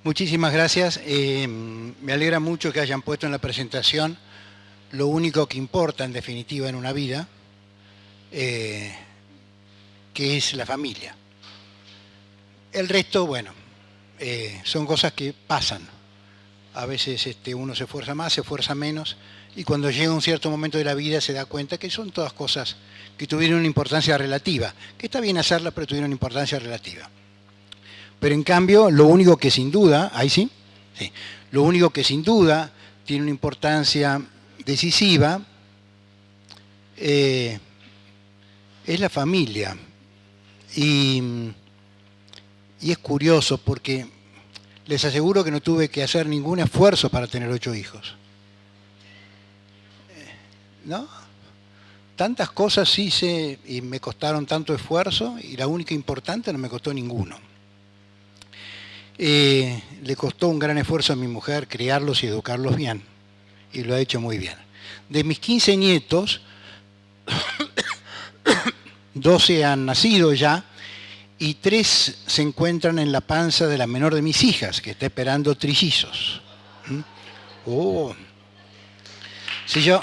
Muchísimas gracias. Me alegra mucho que hayan puesto en la presentación lo único que importa en definitiva en una vida, que es la familia. El resto, bueno, son cosas que pasan. A veces uno se esfuerza más, se esfuerza menos, y cuando llega un cierto momento de la vida se da cuenta que son todas cosas que tuvieron una importancia relativa, que está bien hacerlas, pero tuvieron una importancia relativa. Pero en cambio, lo único que sin duda, ahí sí, sí, lo único que sin duda tiene una importancia decisiva es la familia. Y es curioso porque les aseguro que no tuve que hacer ningún esfuerzo para tener 8 hijos. ¿No? Tantas cosas hice y me costaron tanto esfuerzo, y la única importante no me costó ninguno. Le costó un gran esfuerzo a mi mujer criarlos y educarlos bien, y lo ha hecho muy bien. De mis 15 nietos, 12 han nacido ya, y 3 se encuentran en la panza de la menor de mis hijas, que está esperando trillizos. Oh. Si yo...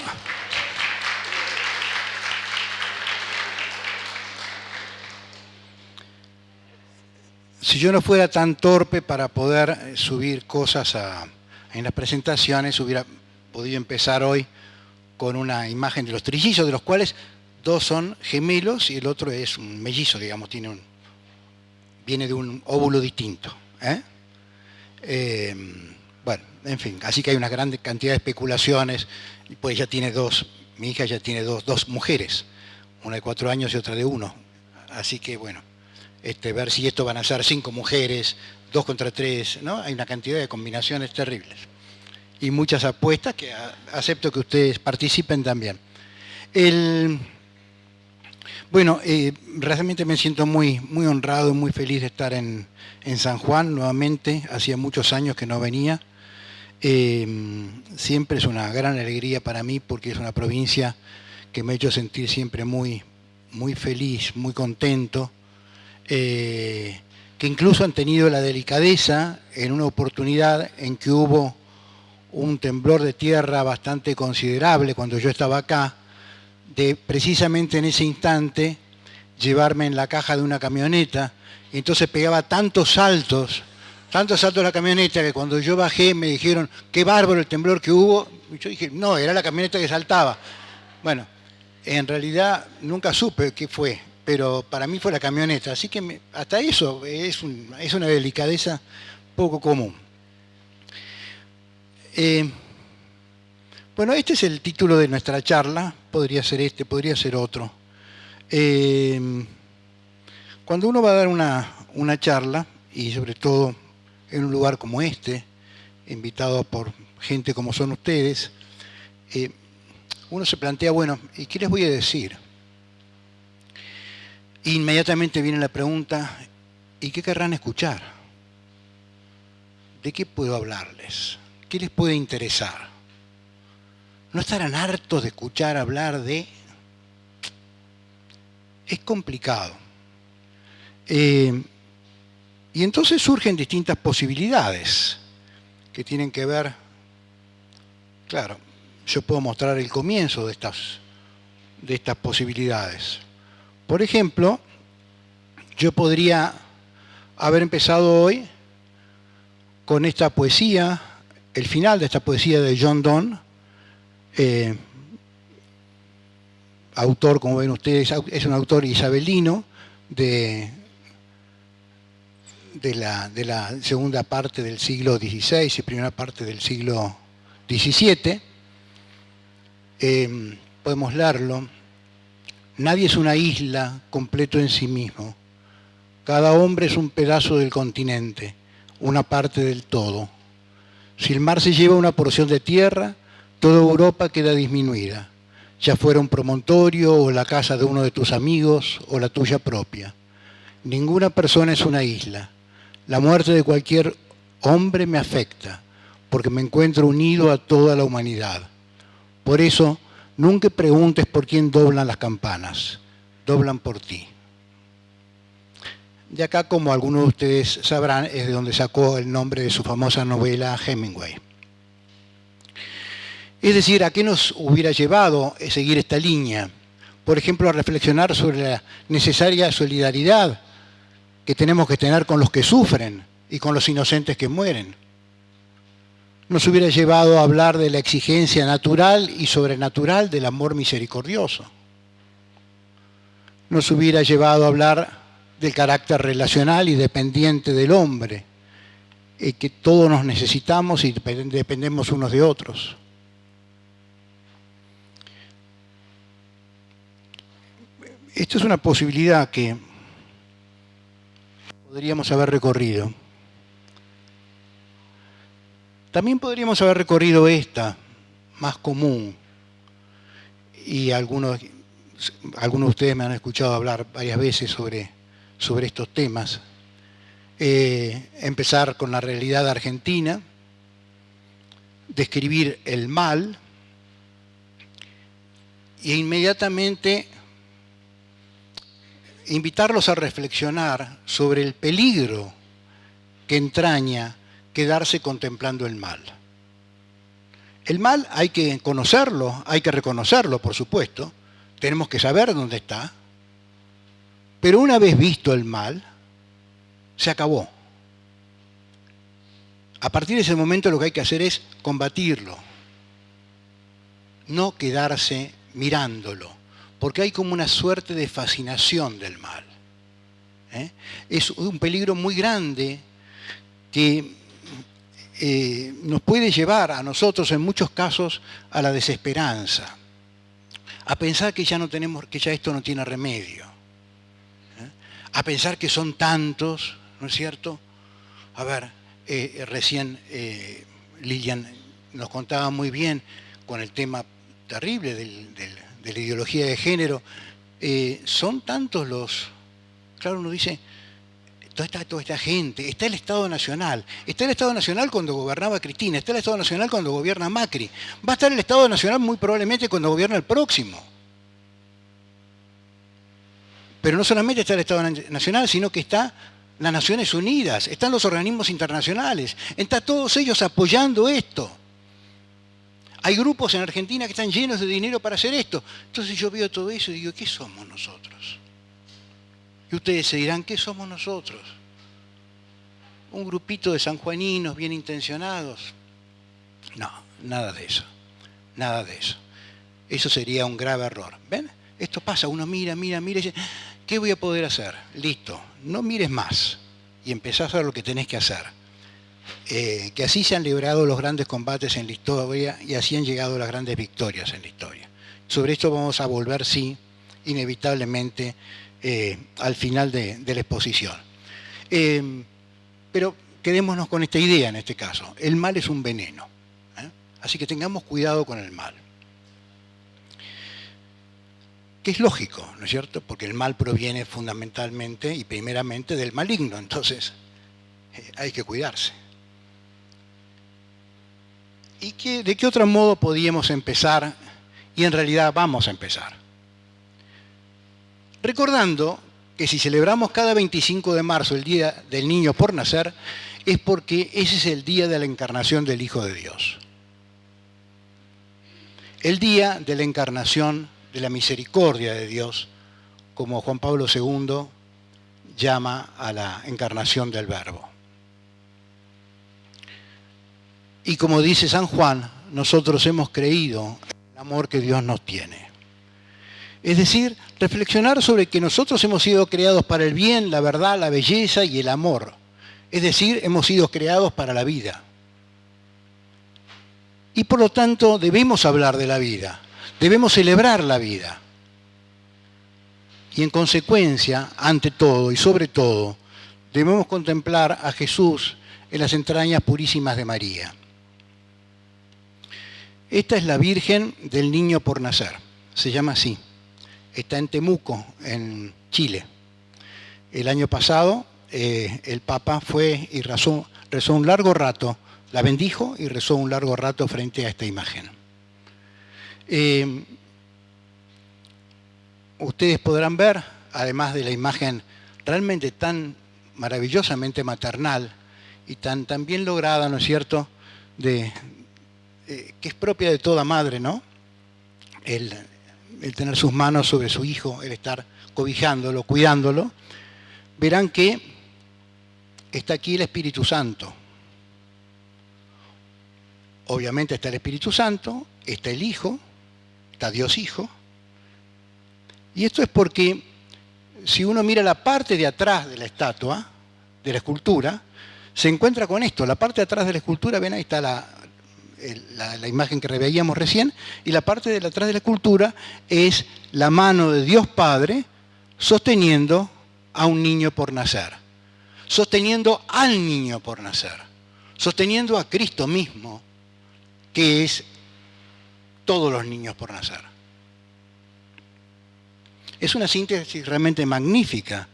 Si yo no fuera tan torpe para poder subir cosas en las presentaciones, hubiera podido empezar hoy con una imagen de los trillizos, de los cuales 2 son gemelos y el otro es un mellizo, digamos, viene de un óvulo distinto. Bueno, en fin, así que hay una gran cantidad de especulaciones, y pues ya tiene 2, mi hija ya tiene dos mujeres, una de 4 años y otra de 1, así que bueno. Ver si esto van a ser 5 mujeres, 2 contra 3, ¿no? Hay una cantidad de combinaciones terribles. Y muchas apuestas que acepto que ustedes participen también. Bueno, realmente me siento muy honrado y muy feliz de estar en San Juan nuevamente. Hacía muchos años que no venía. Siempre es una gran alegría para mí porque es una provincia que me ha hecho sentir siempre muy feliz, muy contento. Que incluso han tenido la delicadeza en una oportunidad en que hubo un temblor de tierra bastante considerable cuando yo estaba acá, de precisamente en ese instante llevarme en la caja de una camioneta, y entonces pegaba tantos saltos la camioneta, que cuando yo bajé me dijeron, qué bárbaro el temblor que hubo, y yo dije, no, era la camioneta que saltaba. Bueno, en realidad nunca supe qué fue, pero para mí fue la camioneta, así que hasta eso es una delicadeza poco común. Bueno, este es el título de nuestra charla, podría ser este, podría ser otro. Cuando uno va a dar una charla, y sobre todo en un lugar como este, invitado por gente como son ustedes, uno se plantea, bueno, ¿y qué les voy a decir? Inmediatamente viene la pregunta, ¿y qué querrán escuchar? ¿De qué puedo hablarles? ¿Qué les puede interesar? ¿No estarán hartos de escuchar hablar de...? Es complicado. Y entonces surgen distintas posibilidades que tienen que ver... Claro, yo puedo mostrar el comienzo de estas posibilidades. Por ejemplo, yo podría haber empezado hoy con esta poesía, el final de esta poesía de John Donne, autor, como ven ustedes, es un autor isabelino de la segunda parte del siglo XVI y primera parte del siglo XVII. Podemos leerlo. Nadie es una isla completo en sí mismo. Cada hombre es un pedazo del continente, una parte del todo. Si el mar se lleva una porción de tierra, toda Europa queda disminuida, ya fuera un promontorio o la casa de uno de tus amigos o la tuya propia. Ninguna persona es una isla. La muerte de cualquier hombre me afecta, porque me encuentro unido a toda la humanidad. Por eso, nunca preguntes por quién doblan las campanas, doblan por ti. De acá, como algunos de ustedes sabrán, es de donde sacó el nombre de su famosa novela Hemingway. Es decir, ¿a qué nos hubiera llevado seguir esta línea? Por ejemplo, a reflexionar sobre la necesaria solidaridad que tenemos que tener con los que sufren y con los inocentes que mueren. Nos hubiera llevado a hablar de la exigencia natural y sobrenatural del amor misericordioso. Nos hubiera llevado a hablar del carácter relacional y dependiente del hombre, que todos nos necesitamos y dependemos unos de otros. Esto es una posibilidad que podríamos haber recorrido. También podríamos haber recorrido esta, más común, y algunos de ustedes me han escuchado hablar varias veces sobre estos temas. Empezar con la realidad argentina, describir el mal, e inmediatamente invitarlos a reflexionar sobre el peligro que entraña quedarse contemplando el mal. El mal hay que conocerlo, hay que reconocerlo, por supuesto. Tenemos que saber dónde está. Pero una vez visto el mal, se acabó. A partir de ese momento lo que hay que hacer es combatirlo, no quedarse mirándolo, porque hay como una suerte de fascinación del mal. Es un peligro muy grande que nos puede llevar a nosotros en muchos casos a la desesperanza, a pensar que ya esto no tiene remedio, a pensar que son tantos, ¿no es cierto? A ver, recién Lilian nos contaba muy bien con el tema terrible de la ideología de género. Son tantos los... Claro, uno dice, toda esta gente, está el Estado Nacional. Está el Estado Nacional cuando gobernaba Cristina, está el Estado Nacional cuando gobierna Macri. Va a estar el Estado Nacional muy probablemente cuando gobierna el próximo. Pero no solamente está el Estado Nacional, sino que está las Naciones Unidas, están los organismos internacionales, están todos ellos apoyando esto. Hay grupos en Argentina que están llenos de dinero para hacer esto. Entonces yo veo todo eso y digo, ¿qué somos nosotros? Y ustedes se dirán, ¿qué somos nosotros? Un grupito de sanjuaninos bien intencionados. No, nada de eso. Nada de eso. Eso sería un grave error. ¿Ven? Esto pasa, uno mira y dice, ¿qué voy a poder hacer? Listo, no mires más y empezá a hacer lo que tenés que hacer. Que así se han librado los grandes combates en la historia y así han llegado las grandes victorias en la historia. Sobre esto vamos a volver, sí, inevitablemente al final de la exposición. Pero quedémonos con esta idea en este caso. El mal es un veneno. Así que tengamos cuidado con el mal. Que es lógico, ¿no es cierto? Porque el mal proviene fundamentalmente y primeramente del maligno. Entonces, hay que cuidarse. ¿Y de qué otro modo podíamos empezar? Y en realidad vamos a empezar. Recordando que si celebramos cada 25 de marzo el Día del Niño por Nacer, es porque ese es el día de la encarnación del Hijo de Dios. El día de la encarnación de la misericordia de Dios, como Juan Pablo II llama a la encarnación del Verbo. Y como dice San Juan, nosotros hemos creído en el amor que Dios nos tiene. Es decir, reflexionar sobre que nosotros hemos sido creados para el bien, la verdad, la belleza y el amor. Es decir, hemos sido creados para la vida. Y por lo tanto debemos hablar de la vida, debemos celebrar la vida. Y en consecuencia, ante todo y sobre todo, debemos contemplar a Jesús en las entrañas purísimas de María. Esta es la Virgen del Niño por Nacer, se llama así. Está en Temuco, en Chile. El año pasado el Papa fue y rezó un largo rato, la bendijo y rezó un largo rato frente a esta imagen. Ustedes podrán ver, además de la imagen realmente tan maravillosamente maternal y tan bien lograda, ¿no es cierto?, que es propia de toda madre, ¿no? El tener sus manos sobre su hijo, el estar cobijándolo, cuidándolo, verán que está aquí el Espíritu Santo. Obviamente está el Espíritu Santo, está el Hijo, está Dios Hijo. Y esto es porque si uno mira la parte de atrás de la estatua, de la escultura, se encuentra con esto. La parte de atrás de la escultura, ven, ahí está la imagen que veíamos recién, y la parte de atrás de la escultura es la mano de Dios Padre sosteniendo a un niño por nacer, sosteniendo al niño por nacer, sosteniendo a Cristo mismo, que es todos los niños por nacer. Es una síntesis realmente magnífica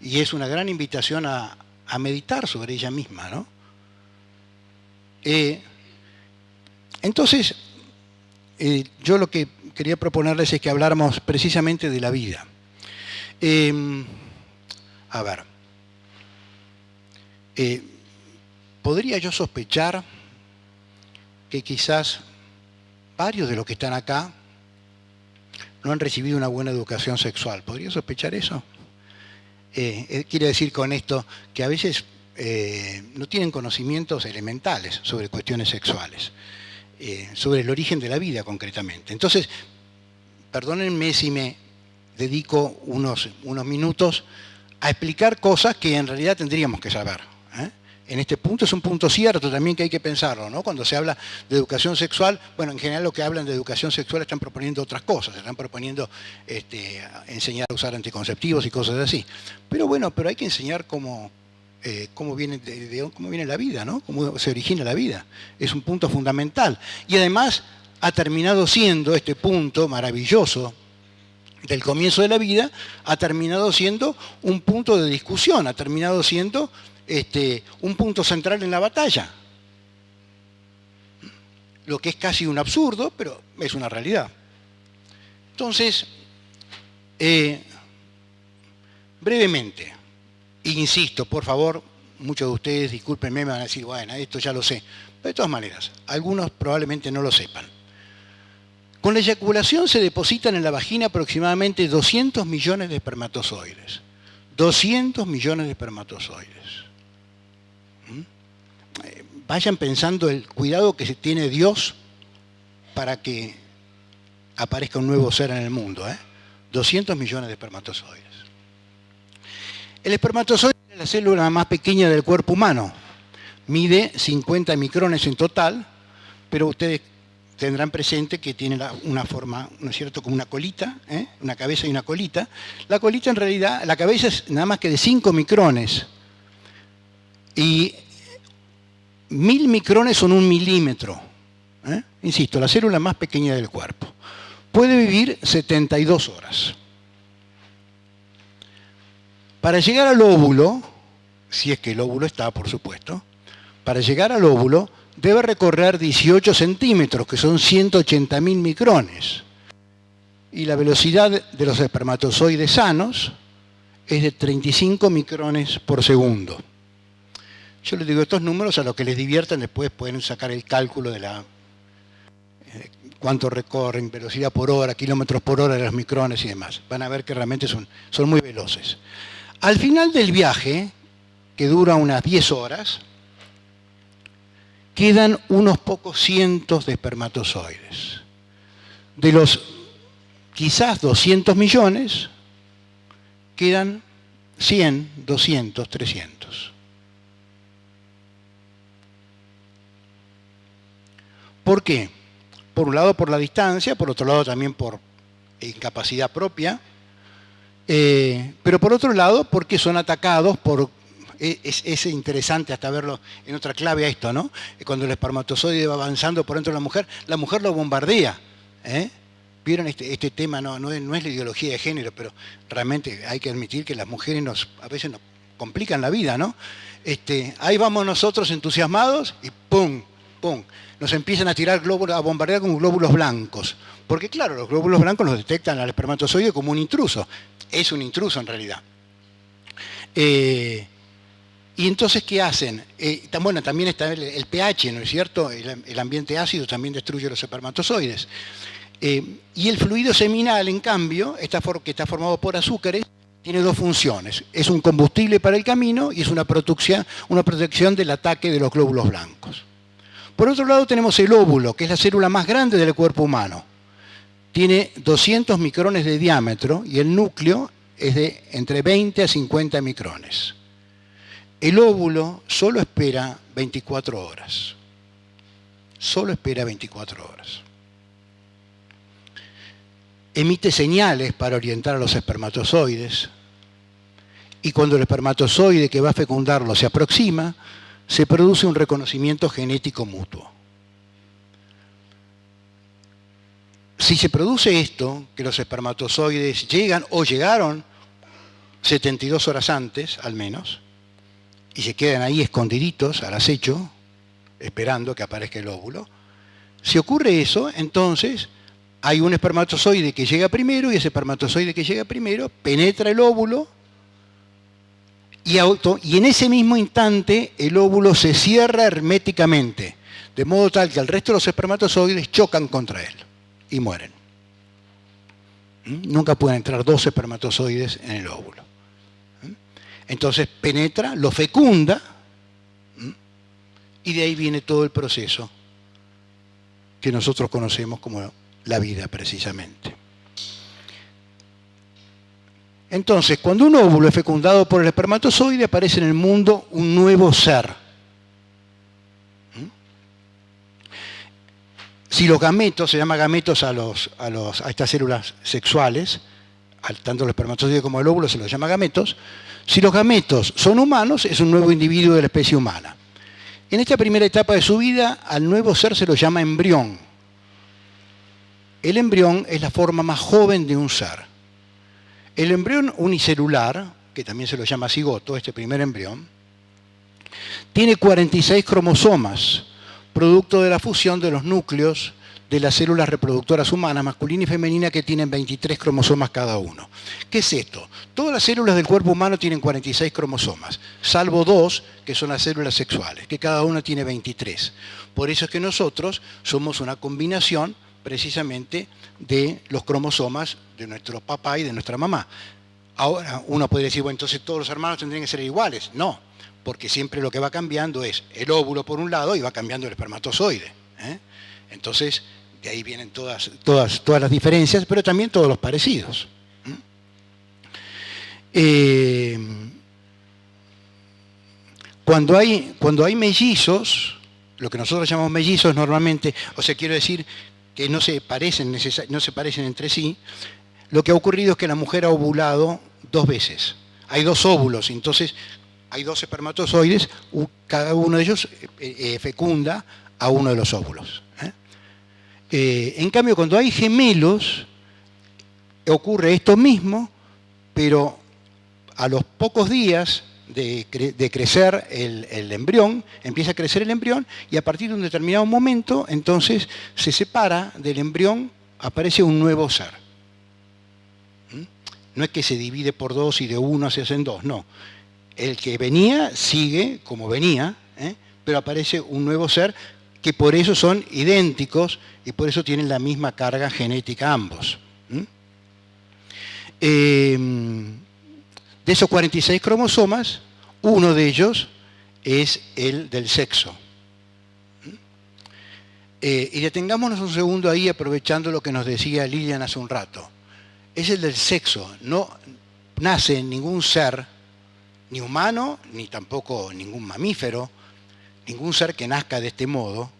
y es una gran invitación a meditar sobre ella misma, ¿no? Entonces, yo lo que quería proponerles es que habláramos precisamente de la vida. A ver, ¿podría yo sospechar que quizás varios de los que están acá no han recibido una buena educación sexual? ¿Podría sospechar eso? Quiere decir con esto que a veces no tienen conocimientos elementales sobre cuestiones sexuales, sobre el origen de la vida concretamente. Entonces, perdónenme si me dedico unos minutos a explicar cosas que en realidad tendríamos que saber, ¿eh? En este punto es un punto cierto también que hay que pensarlo, ¿no? Cuando se habla de educación sexual, bueno, en general lo que hablan de educación sexual están proponiendo otras cosas, están proponiendo enseñar a usar anticonceptivos y cosas así. Pero bueno, pero hay que enseñar cómo viene cómo viene la vida, ¿no? Cómo se origina la vida. Es un punto fundamental. Y además ha terminado siendo este punto maravilloso del comienzo de la vida, ha terminado siendo un punto de discusión, ha terminado siendo un punto central en la batalla. Lo que es casi un absurdo, pero es una realidad. Entonces, brevemente, insisto, por favor, muchos de ustedes, discúlpenme, me van a decir, bueno, esto ya lo sé. Pero de todas maneras, algunos probablemente no lo sepan. Con la eyaculación se depositan en la vagina aproximadamente 200 millones de espermatozoides. 200 millones de espermatozoides. Vayan pensando el cuidado que se tiene Dios para que aparezca un nuevo ser en el mundo, ¿eh? 200 millones de espermatozoides. El espermatozoide es la célula más pequeña del cuerpo humano. Mide 50 micrones en total, pero ustedes tendrán presente que tiene una forma, ¿no es cierto?, como una colita, ¿eh? Una cabeza y una colita. La colita en realidad, la cabeza es nada más que de 5 micrones. Y 1000 micrones son 1 milímetro. Insisto, la célula más pequeña del cuerpo. Puede vivir 72 horas. Para llegar al óvulo, si es que el óvulo está, por supuesto, para llegar al óvulo debe recorrer 18 centímetros, que son 180.000 micrones. Y la velocidad de los espermatozoides sanos es de 35 micrones por segundo. Yo les digo estos números a los que les diviertan, después pueden sacar el cálculo de cuánto recorren, velocidad por hora, kilómetros por hora de los micrones y demás. Van a ver que realmente son muy veloces. Al final del viaje, que dura unas 10 horas, quedan unos pocos cientos de espermatozoides. De los quizás 200 millones, quedan 100, 200, 300. ¿Por qué? Por un lado por la distancia, por otro lado también por incapacidad propia, pero por otro lado porque son atacados por... Es interesante hasta verlo en otra clave a esto, ¿no? Cuando el espermatozoide va avanzando por dentro de la mujer lo bombardea. ¿Vieron este tema? No es la ideología de género, pero realmente hay que admitir que las mujeres a veces nos complican la vida, ¿no? Ahí vamos nosotros entusiasmados y ¡pum! ¡Pum! Nos empiezan a tirar glóbulos, a bombardear con glóbulos blancos. Porque claro, los glóbulos blancos los detectan al espermatozoide como un intruso. Es un intruso en realidad. Y entonces, ¿qué hacen? Bueno, también está el pH, ¿no es cierto? El ambiente ácido también destruye los espermatozoides. Y el fluido seminal, en cambio, que está formado por azúcares, tiene dos funciones. Es un combustible para el camino y es una protección del ataque de los glóbulos blancos. Por otro lado tenemos el óvulo, que es la célula más grande del cuerpo humano. Tiene 200 micrones de diámetro y el núcleo es de entre 20 a 50 micrones. El óvulo solo espera 24 horas. Solo espera 24 horas. Emite señales para orientar a los espermatozoides y cuando el espermatozoide que va a fecundarlo se aproxima, se produce un reconocimiento genético mutuo. Si se produce esto, que los espermatozoides llegan o llegaron 72 horas antes, al menos, y se quedan ahí escondiditos al acecho, esperando que aparezca el óvulo, si ocurre eso, entonces hay un espermatozoide que llega primero y ese espermatozoide que llega primero penetra el óvulo y en ese mismo instante el óvulo se cierra herméticamente, de modo tal que el resto de los espermatozoides chocan contra él y mueren. Nunca pueden entrar dos espermatozoides en el óvulo. Entonces penetra, lo fecunda y de ahí viene todo el proceso que nosotros conocemos como la vida precisamente. Entonces, cuando un óvulo es fecundado por el espermatozoide, aparece en el mundo un nuevo ser. Si los gametos, se llama gametos a estas células sexuales, tanto el espermatozoide como el óvulo se los llama gametos, si los gametos son humanos, es un nuevo individuo de la especie humana. En esta primera etapa de su vida, al nuevo ser se lo llama embrión. El embrión es la forma más joven de un ser. El embrión unicelular, que también se lo llama cigoto, este primer embrión, tiene 46 cromosomas, producto de la fusión de los núcleos de las células reproductoras humanas, masculina y femenina, que tienen 23 cromosomas cada uno. ¿Qué es esto? Todas las células del cuerpo humano tienen 46 cromosomas, salvo dos, que son las células sexuales, que cada una tiene 23. Por eso es que nosotros somos una combinación precisamente de los cromosomas de nuestro papá y de nuestra mamá. Ahora, uno puede decir, bueno, entonces todos los hermanos tendrían que ser iguales. No, porque siempre lo que va cambiando es el óvulo por un lado y va cambiando el espermatozoide. Entonces, de ahí vienen todas las diferencias, pero también todos los parecidos. Cuando hay mellizos, lo que nosotros llamamos mellizos normalmente, o sea, quiero decir que no se parecen entre sí, lo que ha ocurrido es que la mujer ha ovulado 2 veces. Hay 2 óvulos, entonces hay 2 espermatozoides, cada uno de ellos fecunda a uno de los óvulos. En cambio, cuando hay gemelos, ocurre esto mismo, pero a los pocos días de crecer el embrión, empieza a crecer el embrión y a partir de un determinado momento, entonces se separa del embrión, aparece un nuevo ser. No es que se divide por 2 y de uno se hacen 2, no. El que venía sigue como venía, pero aparece un nuevo ser que por eso son idénticos y por eso tienen la misma carga genética ambos. De esos 46 cromosomas, uno de ellos es el del sexo. Y detengámonos un segundo ahí aprovechando lo que nos decía Lilian hace un rato. Es el del sexo. No nace ningún ser, ni humano, ni tampoco ningún mamífero, ningún ser que nazca de este modo,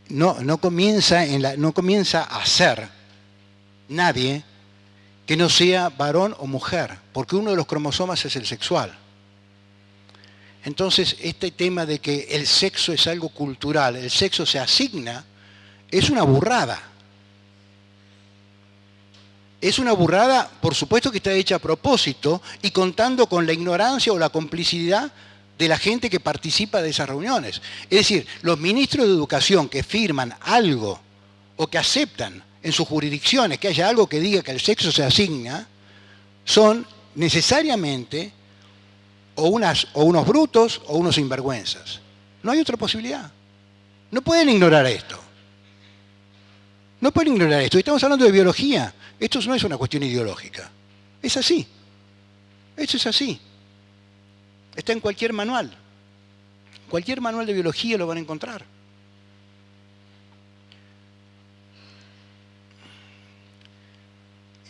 no comienza a ser nadie que no sea varón o mujer, porque uno de los cromosomas es el sexual. Entonces, este tema de que el sexo es algo cultural, el sexo se asigna, es una burrada. Es una burrada, por supuesto que está hecha a propósito y contando con la ignorancia o la complicidad de la gente que participa de esas reuniones. Es decir, los ministros de educación que firman algo o que aceptan en sus jurisdicciones que haya algo que diga que el sexo se asigna, son necesariamente o unos brutos o unos sinvergüenzas. No hay otra posibilidad. No pueden ignorar esto. No pueden ignorar esto. Estamos hablando de biología. Esto no es una cuestión ideológica. Es así. Esto es así. Está en cualquier manual. Cualquier manual de biología lo van a encontrar.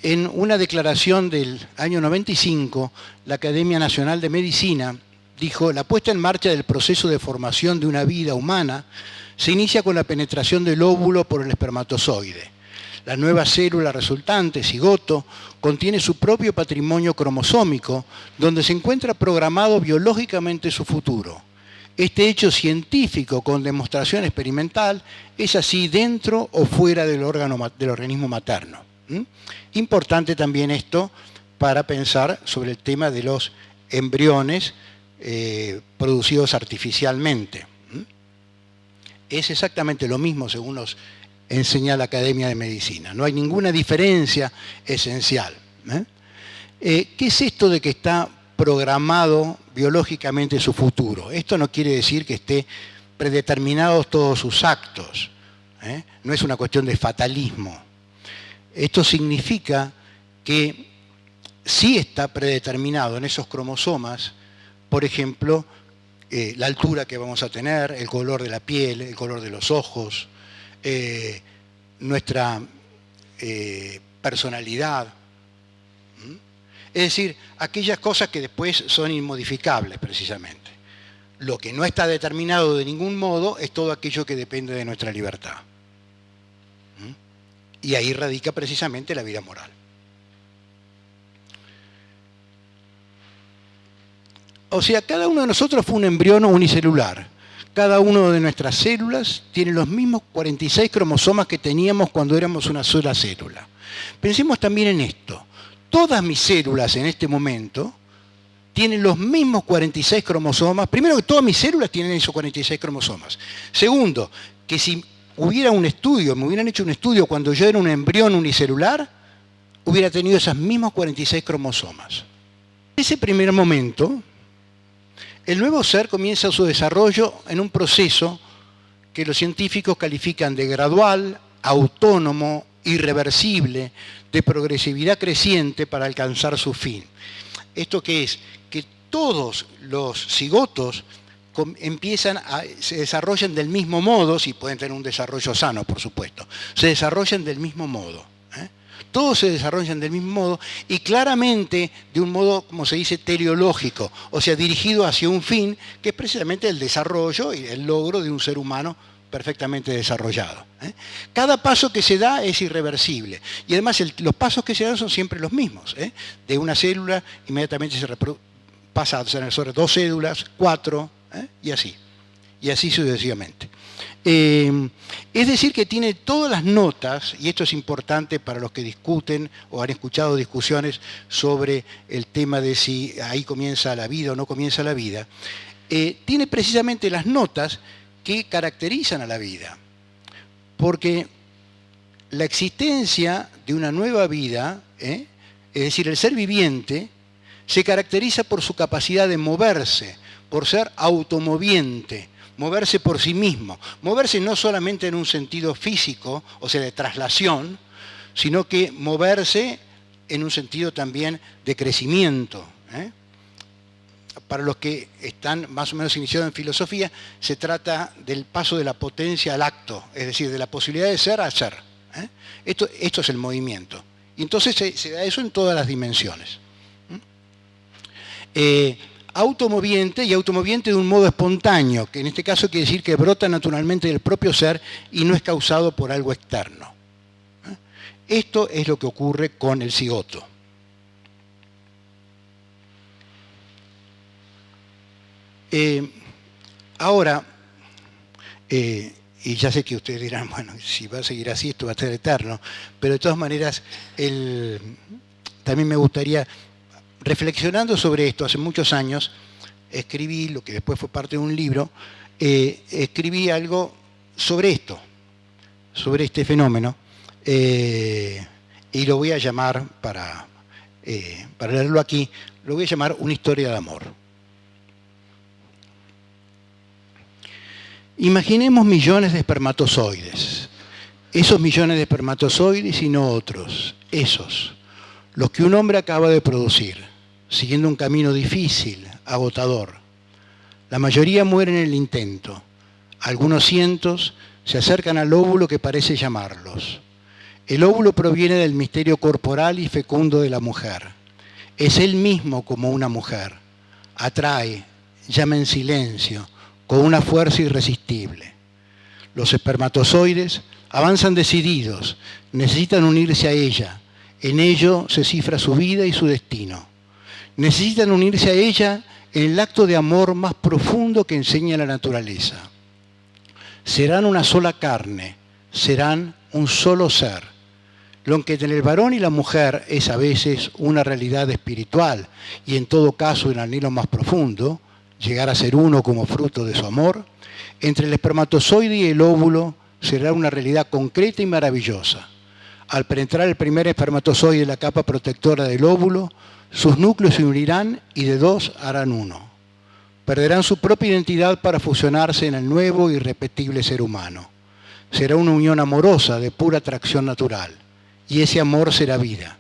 En una declaración del año 95, la Academia Nacional de Medicina dijo: la puesta en marcha del proceso de formación de una vida humana se inicia con la penetración del óvulo por el espermatozoide. La nueva célula resultante, cigoto, contiene su propio patrimonio cromosómico, donde se encuentra programado biológicamente su futuro. Este hecho científico con demostración experimental es así dentro o fuera del organismo materno. Importante también esto para pensar sobre el tema de los embriones producidos artificialmente. Es exactamente lo mismo según nos enseña la Academia de Medicina. No hay ninguna diferencia esencial. ¿Qué es esto de que está programado biológicamente su futuro? Esto no quiere decir que esté predeterminados todos sus actos. No es una cuestión de fatalismo. Esto significa que sí está predeterminado en esos cromosomas, por ejemplo, la altura que vamos a tener, el color de la piel, el color de los ojos, nuestra personalidad. Es decir, aquellas cosas que después son inmodificables precisamente. Lo que no está determinado de ningún modo es todo aquello que depende de nuestra libertad. Y ahí radica precisamente la vida moral. O sea, cada uno de nosotros fue un embrión unicelular. Cada una de nuestras células tiene los mismos 46 cromosomas que teníamos cuando éramos una sola célula. Pensemos también en esto. Todas mis células en este momento tienen los mismos 46 cromosomas. Primero, que todas mis células tienen esos 46 cromosomas. Segundo, que si hubiera un estudio, me hubieran hecho un estudio cuando yo era un embrión unicelular, hubiera tenido esos mismos 46 cromosomas. En ese primer momento, el nuevo ser comienza su desarrollo en un proceso que los científicos califican de gradual, autónomo, irreversible, de progresividad creciente para alcanzar su fin. ¿Esto qué es? Que todos los cigotos se desarrollan del mismo modo, si pueden tener un desarrollo sano, por supuesto, se desarrollan del mismo modo. Todos se desarrollan del mismo modo y claramente de un modo, como se dice, teleológico, o sea, dirigido hacia un fin, que es precisamente el desarrollo y el logro de un ser humano perfectamente desarrollado. Cada paso que se da es irreversible y además los pasos que se dan son siempre los mismos. De una célula inmediatamente pasa a tener sobre 2 células, 4, y así sucesivamente. Es decir, que tiene todas las notas, y esto es importante para los que discuten o han escuchado discusiones sobre el tema de si ahí comienza la vida o no comienza la vida, tiene precisamente las notas que caracterizan a la vida. Porque la existencia de una nueva vida, es decir, el ser viviente, se caracteriza por su capacidad de moverse, por ser automoviente, moverse por sí mismo. Moverse no solamente en un sentido físico, o sea, de traslación, sino que moverse en un sentido también de crecimiento. Para los que están más o menos iniciados en filosofía, se trata del paso de la potencia al acto, es decir, de la posibilidad de ser a ser. Esto es el movimiento. Y entonces se da eso en todas las dimensiones. Automoviente y automoviente de un modo espontáneo, que en este caso quiere decir que brota naturalmente del propio ser y no es causado por algo externo. Esto es lo que ocurre con el cigoto. Ahora, y ya sé que ustedes dirán, bueno, si va a seguir así esto va a ser eterno, pero de todas maneras también me gustaría, reflexionando sobre esto, hace muchos años escribí, lo que después fue parte de un libro, escribí algo sobre esto, sobre este fenómeno, y lo voy a llamar, para leerlo aquí, lo voy a llamar Una historia de amor. Imaginemos millones de espermatozoides. Esos millones de espermatozoides y no otros. Esos. Los que un hombre acaba de producir, siguiendo un camino difícil, agotador. La mayoría mueren en el intento. Algunos cientos se acercan al óvulo que parece llamarlos. El óvulo proviene del misterio corporal y fecundo de la mujer. Es él mismo como una mujer. Atrae, llama en silencio, con una fuerza irresistible. Los espermatozoides avanzan decididos, necesitan unirse a ella. En ello se cifra su vida y su destino. Necesitan unirse a ella en el acto de amor más profundo que enseña la naturaleza. Serán una sola carne, serán un solo ser. Lo que entre el varón y la mujer es a veces una realidad espiritual y en todo caso el anhelo más profundo, llegar a ser uno como fruto de su amor, entre el espermatozoide y el óvulo será una realidad concreta y maravillosa. Al penetrar el primer espermatozoide en la capa protectora del óvulo, sus núcleos se unirán y de dos harán uno. Perderán su propia identidad para fusionarse en el nuevo y irrepetible ser humano. Será una unión amorosa de pura atracción natural. Y ese amor será vida.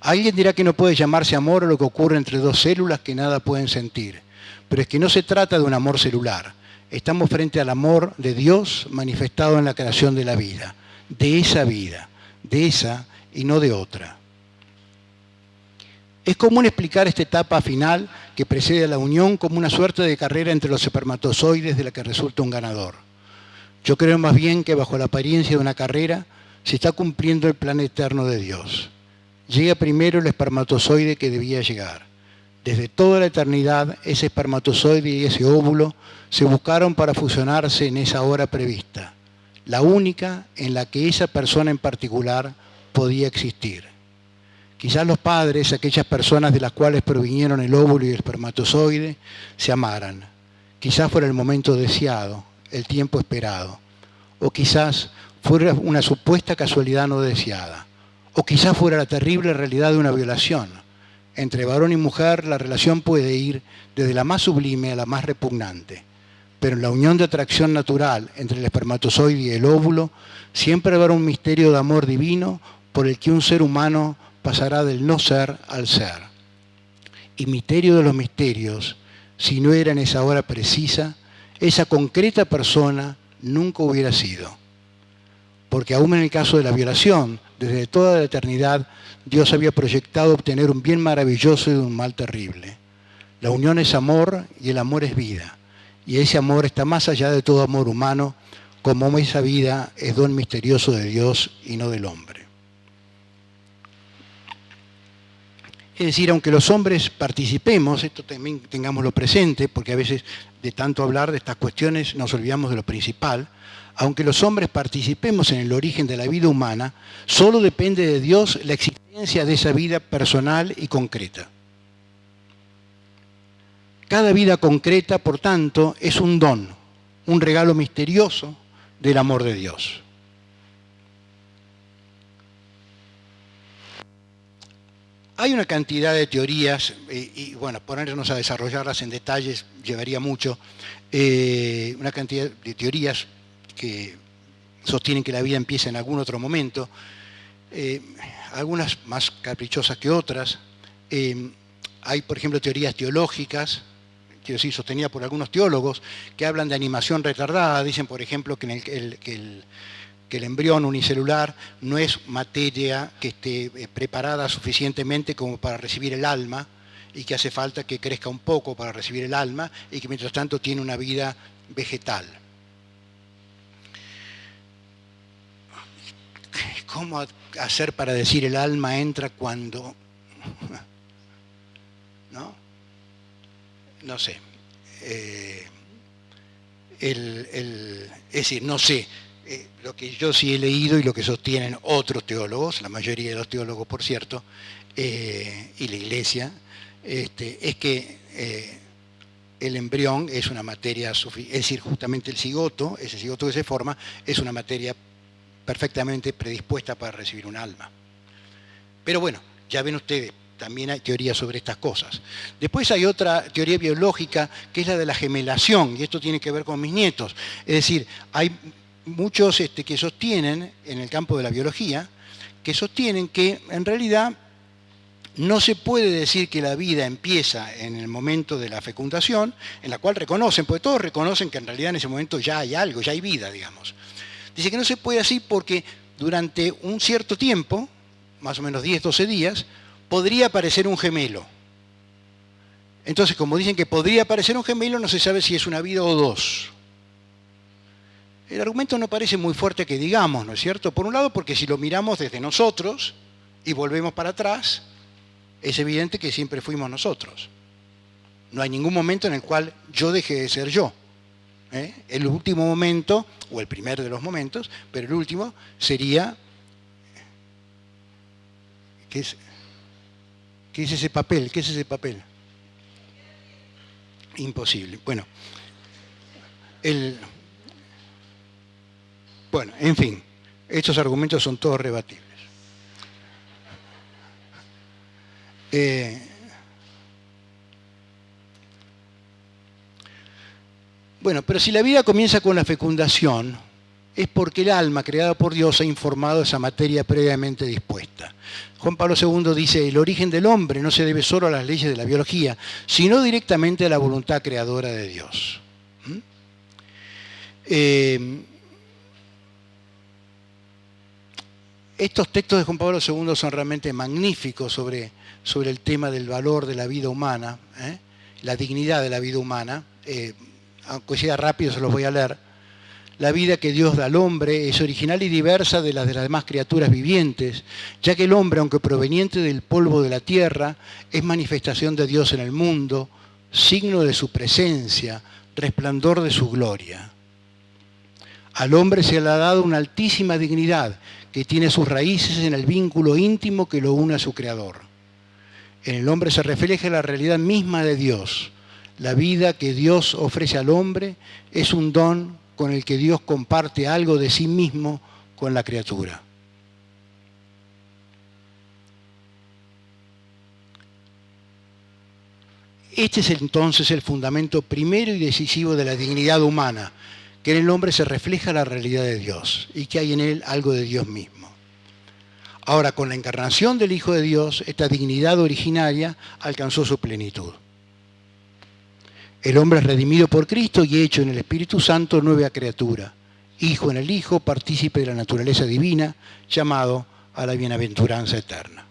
Alguien dirá que no puede llamarse amor a lo que ocurre entre dos células que nada pueden sentir. Pero es que no se trata de un amor celular. Estamos frente al amor de Dios manifestado en la creación de la vida. De esa vida. De esa y no de otra. Es común explicar esta etapa final que precede a la unión como una suerte de carrera entre los espermatozoides de la que resulta un ganador. Yo creo más bien que bajo la apariencia de una carrera se está cumpliendo el plan eterno de Dios. Llega primero el espermatozoide que debía llegar. Desde toda la eternidad, ese espermatozoide y ese óvulo se buscaron para fusionarse en esa hora prevista, la única en la que esa persona en particular podía existir. Quizás los padres, aquellas personas de las cuales provinieron el óvulo y el espermatozoide, se amaran. Quizás fuera el momento deseado, el tiempo esperado. O quizás fuera una supuesta casualidad no deseada. O quizás fuera la terrible realidad de una violación. Entre varón y mujer la relación puede ir desde la más sublime a la más repugnante. Pero en la unión de atracción natural entre el espermatozoide y el óvulo siempre habrá un misterio de amor divino por el que un ser humano pasará del no ser al ser. Y misterio de los misterios, si no era en esa hora precisa, esa concreta persona nunca hubiera sido. Porque aún en el caso de la violación, desde toda la eternidad, Dios había proyectado obtener un bien maravilloso y un mal terrible. La unión es amor y el amor es vida. Y ese amor está más allá de todo amor humano, como esa vida es don misterioso de Dios y no del hombre. Es decir, aunque los hombres participemos, esto también tengámoslo presente, porque a veces de tanto hablar de estas cuestiones nos olvidamos de lo principal, aunque los hombres participemos en el origen de la vida humana, solo depende de Dios la existencia de esa vida personal y concreta. Cada vida concreta, por tanto, es un don, un regalo misterioso del amor de Dios. Hay una cantidad de teorías, y bueno, ponernos a desarrollarlas en detalles llevaría mucho, una cantidad de teorías que sostienen que la vida empieza en algún otro momento, algunas más caprichosas que otras. Hay, por ejemplo, teorías teológicas, quiero decir, sostenidas por algunos teólogos, que hablan de animación retardada. Dicen, por ejemplo, que el embrión unicelular no es materia que esté preparada suficientemente como para recibir el alma y que hace falta que crezca un poco para recibir el alma y que mientras tanto tiene una vida vegetal. ¿Cómo hacer para decir el alma entra cuando? No sé. Es decir, no sé. Lo que yo sí he leído y lo que sostienen otros teólogos, la mayoría de los teólogos, por cierto, y la Iglesia, es que el embrión es una materia, es decir, justamente el cigoto, ese cigoto que se forma, es una materia perfectamente predispuesta para recibir un alma. Pero bueno, ya ven ustedes, también hay teorías sobre estas cosas. Después hay otra teoría biológica que es la de la gemelación, y esto tiene que ver con mis nietos. Es decir, hay muchos que sostienen, en el campo de la biología, que sostienen que en realidad no se puede decir que la vida empieza en el momento de la fecundación, en la cual reconocen, porque todos reconocen que en realidad en ese momento ya hay algo, ya hay vida, digamos. Dice que no se puede así porque durante un cierto tiempo, más o menos 10, 12 días, podría aparecer un gemelo. Entonces, como dicen que podría aparecer un gemelo, no se sabe si es una vida o dos. El argumento no parece muy fuerte que digamos, ¿no es cierto? Por un lado, porque si lo miramos desde nosotros y volvemos para atrás, es evidente que siempre fuimos nosotros. No hay ningún momento en el cual yo deje de ser yo. El último momento, o el primero de los momentos, pero el último sería... ¿Qué es ese papel? ¿Qué es ese papel? Imposible. Bueno, en fin, estos argumentos son todos rebatibles. Bueno, pero si la vida comienza con la fecundación, es porque el alma creada por Dios ha informado esa materia previamente dispuesta. Juan Pablo II dice, el origen del hombre no se debe solo a las leyes de la biología, sino directamente a la voluntad creadora de Dios. Estos textos de Juan Pablo II son realmente magníficos sobre el tema del valor de la vida humana, la dignidad de la vida humana. Aunque sea rápido, se los voy a leer. La vida que Dios da al hombre es original y diversa de las demás criaturas vivientes, ya que el hombre, aunque proveniente del polvo de la tierra, es manifestación de Dios en el mundo, signo de su presencia, resplandor de su gloria. Al hombre se le ha dado una altísima dignidad que tiene sus raíces en el vínculo íntimo que lo une a su Creador. En el hombre se refleja la realidad misma de Dios. La vida que Dios ofrece al hombre es un don con el que Dios comparte algo de sí mismo con la criatura. Este es entonces el fundamento primero y decisivo de la dignidad humana, que en el hombre se refleja la realidad de Dios y que hay en él algo de Dios mismo. Ahora, con la encarnación del Hijo de Dios, esta dignidad originaria alcanzó su plenitud. El hombre es redimido por Cristo y hecho en el Espíritu Santo nueva criatura, hijo en el Hijo, partícipe de la naturaleza divina, llamado a la bienaventuranza eterna.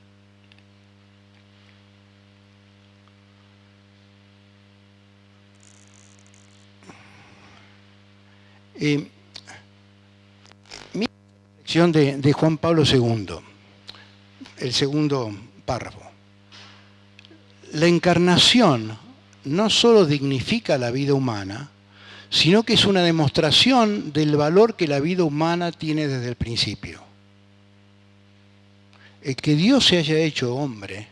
Mi reflexión de Juan Pablo II, el segundo párrafo. La encarnación no solo dignifica la vida humana, sino que es una demostración del valor que la vida humana tiene desde el principio. El que Dios se haya hecho hombre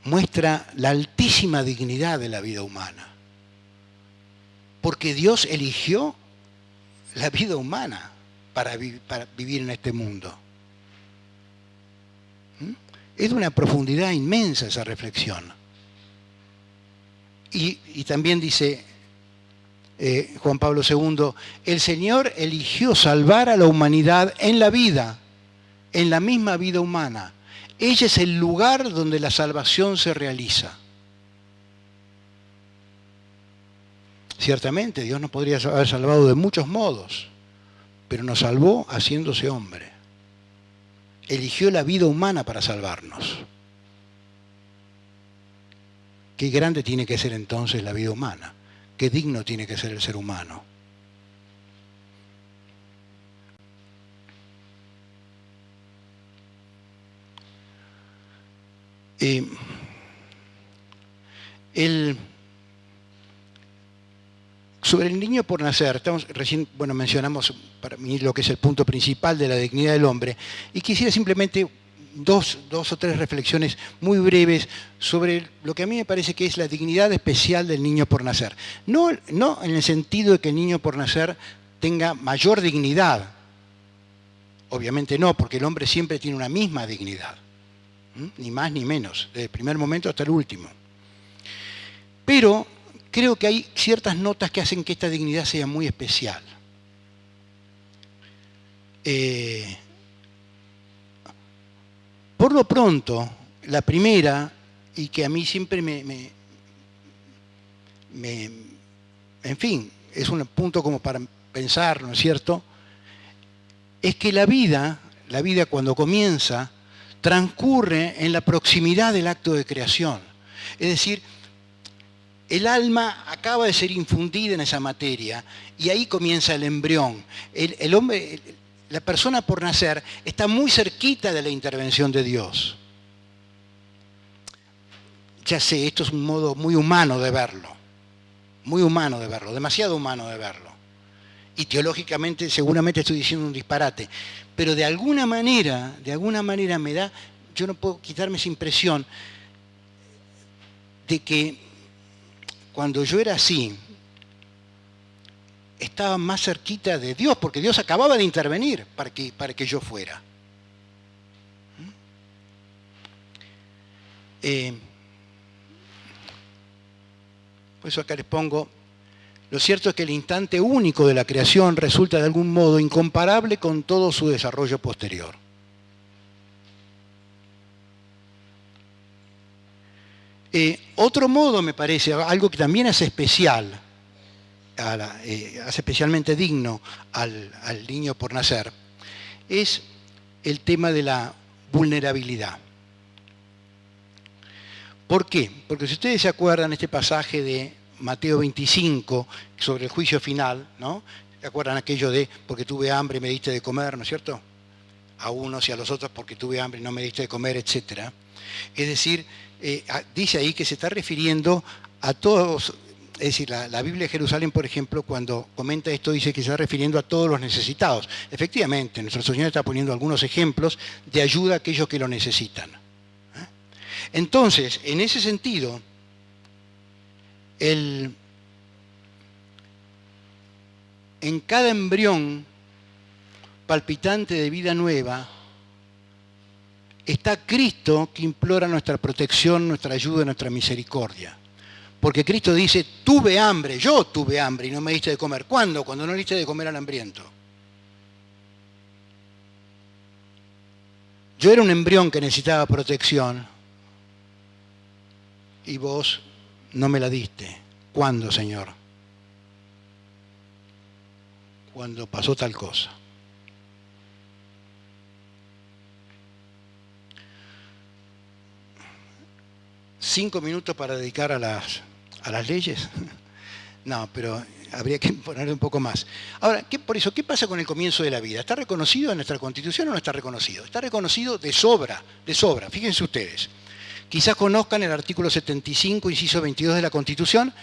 muestra la altísima dignidad de la vida humana, porque Dios eligió la vida humana para vivir en este mundo. Es de una profundidad inmensa esa reflexión. Y también dice Juan Pablo II, el Señor eligió salvar a la humanidad en la vida, en la misma vida humana. Ella es el lugar donde la salvación se realiza. Ciertamente, Dios nos podría haber salvado de muchos modos, pero nos salvó haciéndose hombre. Eligió la vida humana para salvarnos. Qué grande tiene que ser entonces la vida humana. Qué digno tiene que ser el ser humano. Sobre el niño por nacer, mencionamos para mí lo que es el punto principal de la dignidad del hombre, y quisiera simplemente dos o tres reflexiones muy breves sobre lo que a mí me parece que es la dignidad especial del niño por nacer. No en el sentido de que el niño por nacer tenga mayor dignidad, obviamente no, porque el hombre siempre tiene una misma dignidad. Ni más ni menos, desde el primer momento hasta el último. Pero creo que hay ciertas notas que hacen que esta dignidad sea muy especial. Por lo pronto, la primera, y que a mí siempre en fin, es un punto como para pensar, ¿no es cierto?, es que la vida cuando comienza, transcurre en la proximidad del acto de creación. Es decir, el alma acaba de ser infundida en esa materia y ahí comienza el embrión. El hombre, la persona por nacer está muy cerquita de la intervención de Dios. Ya sé, esto es un modo muy humano de verlo, demasiado humano de verlo. Y teológicamente seguramente estoy diciendo un disparate, pero de alguna manera me da, yo no puedo quitarme esa impresión de que cuando yo era así, estaba más cerquita de Dios, porque Dios acababa de intervenir para que yo fuera. Por eso acá les pongo, lo cierto es que el instante único de la creación resulta de algún modo incomparable con todo su desarrollo posterior. Otro modo, me parece, algo que también hace especial, hace especialmente digno al niño por nacer, es el tema de la vulnerabilidad. ¿Por qué? Porque si ustedes se acuerdan este pasaje de Mateo 25, sobre el juicio final, ¿no? ¿Se acuerdan aquello de porque tuve hambre y me diste de comer, ¿no es cierto? A unos y a los otros porque tuve hambre y no me diste de comer, etc. Es decir, dice ahí que se está refiriendo a todos, es decir, la Biblia de Jerusalén, por ejemplo, cuando comenta esto, dice que se está refiriendo a todos los necesitados. Efectivamente, nuestro Señor está poniendo algunos ejemplos de ayuda a aquellos que lo necesitan. Entonces, en ese sentido, en cada embrión palpitante de vida nueva está Cristo que implora nuestra protección, nuestra ayuda, nuestra misericordia. Porque Cristo dice, tuve hambre, yo tuve hambre y no me diste de comer. ¿Cuándo? Cuando no le diste de comer al hambriento. Yo era un embrión que necesitaba protección y vos no me la diste. ¿Cuándo, Señor? Cuando pasó tal cosa. ¿5 minutos para dedicar a las leyes? No, pero habría que ponerle un poco más. Ahora, por eso, ¿qué pasa con el comienzo de la vida? ¿Está reconocido en nuestra Constitución o no está reconocido? Está reconocido de sobra, de sobra. Fíjense ustedes. Quizás conozcan el artículo 75, inciso 22 de la Constitución,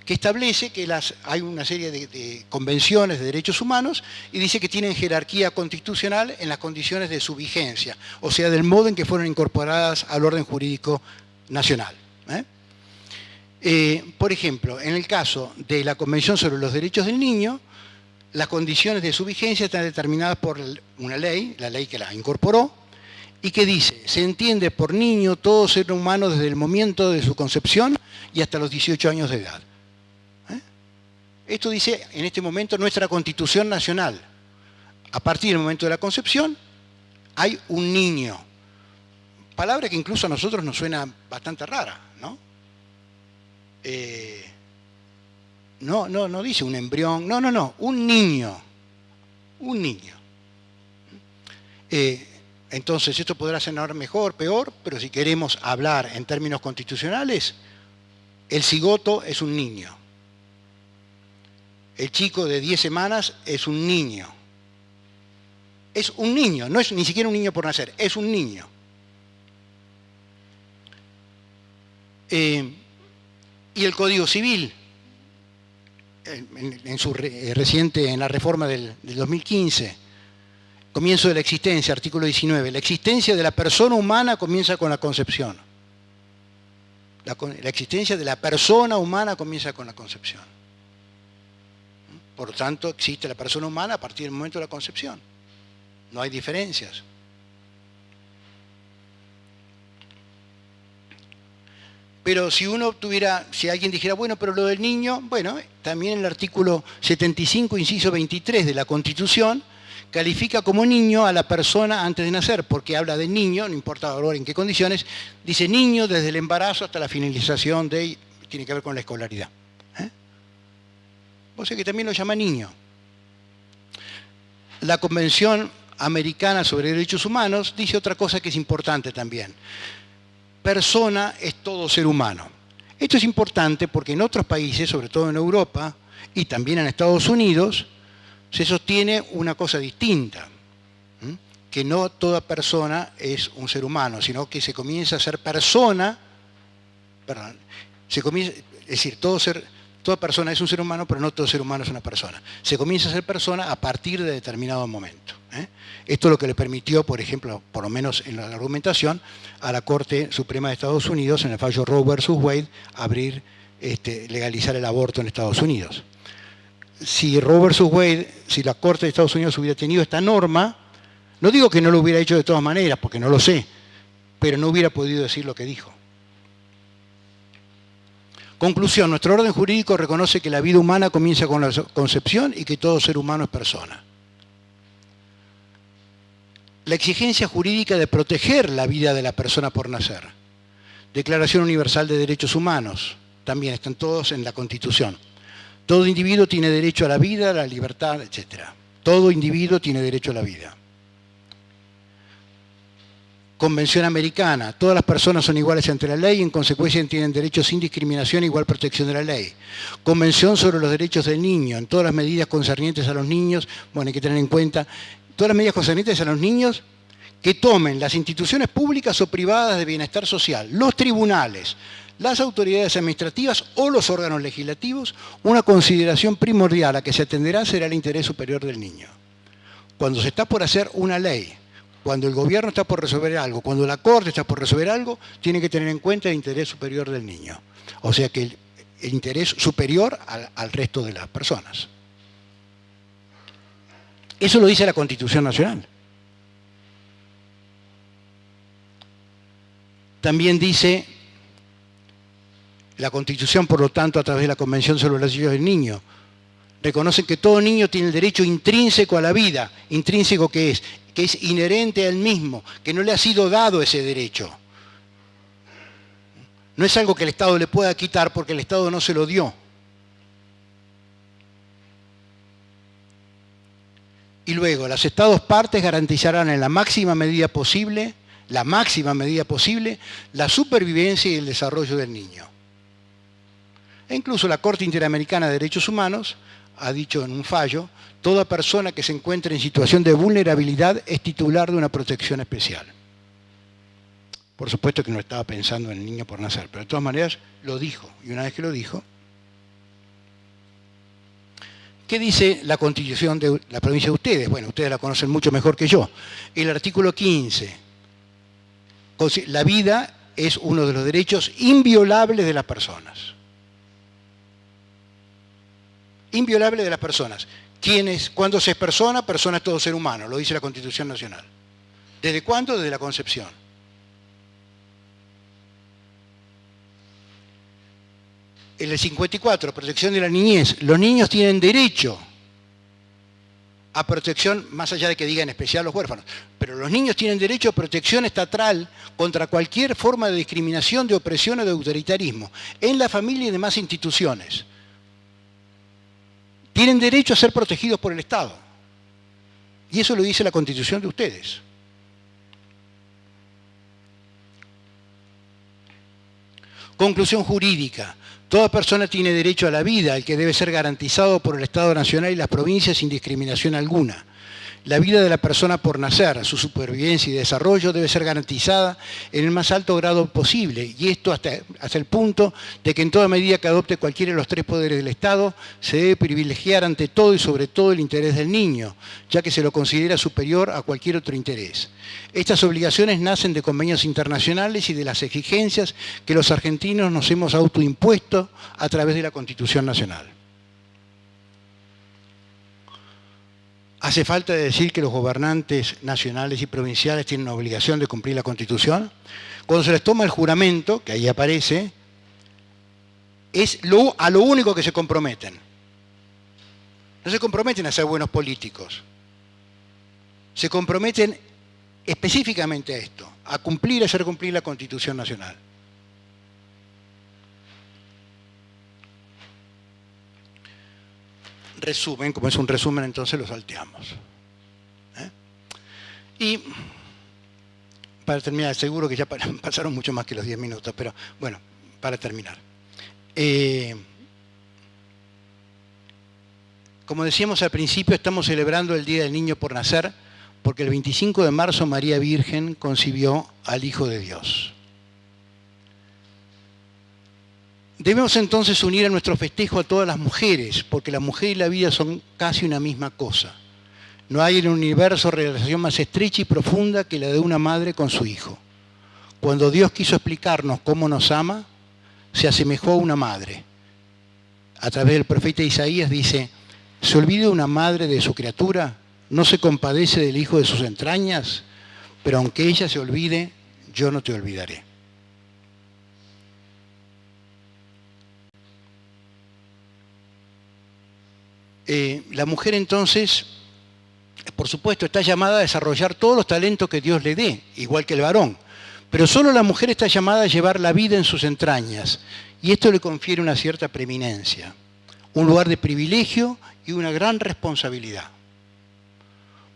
que establece que hay una serie de convenciones de derechos humanos y dice que tienen jerarquía constitucional en las condiciones de su vigencia, o sea, del modo en que fueron incorporadas al orden jurídico nacional. Por ejemplo, en el caso de la Convención sobre los Derechos del Niño, las condiciones de su vigencia están determinadas por una ley, la ley que la incorporó, y que dice, se entiende por niño todo ser humano desde el momento de su concepción y hasta los 18 años de edad. Esto dice en este momento nuestra Constitución Nacional. A partir del momento de la concepción hay un niño. Palabra que incluso a nosotros nos suena bastante rara, ¿no? No dice un embrión, no, un niño. Un niño. Entonces, esto podrá sonar mejor, peor, pero si queremos hablar en términos constitucionales, el cigoto es un niño. El chico de 10 semanas es un niño. Es un niño, no es ni siquiera un niño por nacer, es un niño. Y el Código Civil, en su reciente, en la reforma del 2015, comienzo de la existencia, artículo 19. La existencia de la persona humana comienza con la concepción. La existencia de la persona humana comienza con la concepción. Por lo tanto, existe la persona humana a partir del momento de la concepción. No hay diferencias. Pero si si alguien dijera, bueno, pero lo del niño, bueno, también el artículo 75, inciso 23 de la Constitución, califica como niño a la persona antes de nacer, porque habla de niño, no importa ahora en qué condiciones, dice niño desde el embarazo hasta la finalización tiene que ver con la escolaridad. O sea que también lo llama niño. La Convención Americana sobre Derechos Humanos dice otra cosa que es importante también. Persona es todo ser humano. Esto es importante porque en otros países, sobre todo en Europa y también en Estados Unidos, se sostiene una cosa distinta, que no toda persona es un ser humano, sino que se comienza a ser persona, es decir, toda persona es un ser humano, pero no todo ser humano es una persona. Se comienza a ser persona a partir de determinado momento. Esto es lo que le permitió, por ejemplo, por lo menos en la argumentación, a la Corte Suprema de Estados Unidos, en el fallo Roe versus Wade, legalizar el aborto en Estados Unidos. Si Roe versus Wade, si la Corte de Estados Unidos hubiera tenido esta norma, no digo que no lo hubiera hecho de todas maneras, porque no lo sé, pero no hubiera podido decir lo que dijo. Conclusión, nuestro orden jurídico reconoce que la vida humana comienza con la concepción y que todo ser humano es persona. La exigencia jurídica de proteger la vida de la persona por nacer. Declaración Universal de Derechos Humanos, también están todos en la Constitución. Todo individuo tiene derecho a la vida, a la libertad, etc. Todo individuo tiene derecho a la vida. Convención Americana. Todas las personas son iguales ante la ley y en consecuencia tienen derecho sin discriminación e igual protección de la ley. Convención sobre los derechos del niño. En todas las medidas concernientes a los niños, bueno, hay que tener en cuenta, todas las medidas concernientes a los niños que tomen las instituciones públicas o privadas de bienestar social, los tribunales, las autoridades administrativas o los órganos legislativos, una consideración primordial a que se atenderá será el interés superior del niño. Cuando se está por hacer una ley, cuando el gobierno está por resolver algo, cuando la Corte está por resolver algo, tiene que tener en cuenta el interés superior del niño. O sea que el interés superior al resto de las personas. Eso lo dice la Constitución Nacional. También dice la Constitución, por lo tanto, a través de la Convención sobre los Derechos del Niño, reconocen que todo niño tiene el derecho intrínseco a la vida. ¿Intrínseco qué es? Que es inherente a él mismo, que no le ha sido dado ese derecho. No es algo que el Estado le pueda quitar porque el Estado no se lo dio. Y luego, los Estados partes garantizarán en la máxima medida posible, la supervivencia y el desarrollo del niño. E incluso la Corte Interamericana de Derechos Humanos ha dicho en un fallo, toda persona que se encuentre en situación de vulnerabilidad es titular de una protección especial. Por supuesto que no estaba pensando en el niño por nacer, pero de todas maneras lo dijo. Y una vez que lo dijo, ¿qué dice la Constitución de la provincia de ustedes? Bueno, ustedes la conocen mucho mejor que yo. El artículo 15. La vida es uno de los derechos inviolables de las personas. Inviolable de las personas. Cuando se es persona, persona es todo ser humano, lo dice la Constitución Nacional. ¿Desde cuándo? Desde la concepción. En el 54, protección de la niñez. Los niños tienen derecho a protección, más allá de que diga en especial los huérfanos, pero los niños tienen derecho a protección estatal contra cualquier forma de discriminación, de opresión o de autoritarismo, en la familia y demás instituciones. Tienen derecho a ser protegidos por el Estado. Y eso lo dice la Constitución de ustedes. Conclusión jurídica. Toda persona tiene derecho a la vida, el que debe ser garantizado por el Estado Nacional y las provincias sin discriminación alguna. La vida de la persona por nacer, su supervivencia y desarrollo debe ser garantizada en el más alto grado posible, y esto hasta el punto de que en toda medida que adopte cualquiera de los tres poderes del Estado, se debe privilegiar ante todo y sobre todo el interés del niño, ya que se lo considera superior a cualquier otro interés. Estas obligaciones nacen de convenios internacionales y de las exigencias que los argentinos nos hemos autoimpuesto a través de la Constitución Nacional. ¿Hace falta decir que los gobernantes nacionales y provinciales tienen la obligación de cumplir la Constitución? Cuando se les toma el juramento, que ahí aparece, Es a lo único que se comprometen. No se comprometen a ser buenos políticos. Se comprometen específicamente a esto, a hacer cumplir la Constitución Nacional. Resumen, como es un resumen, entonces lo salteamos. Y para terminar, seguro que ya pasaron mucho más que los 10 minutos, pero bueno, para terminar. Como decíamos al principio, estamos celebrando el Día del Niño por Nacer, porque el 25 de marzo María Virgen concibió al Hijo de Dios. Debemos entonces unir a nuestro festejo a todas las mujeres, porque la mujer y la vida son casi una misma cosa. No hay en el universo relación más estrecha y profunda que la de una madre con su hijo. Cuando Dios quiso explicarnos cómo nos ama, se asemejó a una madre. A través del profeta Isaías dice: ¿se olvida una madre de su criatura? ¿No se compadece del hijo de sus entrañas? Pero aunque ella se olvide, yo no te olvidaré. La mujer entonces, por supuesto, está llamada a desarrollar todos los talentos que Dios le dé, igual que el varón. Pero solo la mujer está llamada a llevar la vida en sus entrañas, y esto le confiere una cierta preeminencia, un lugar de privilegio y una gran responsabilidad.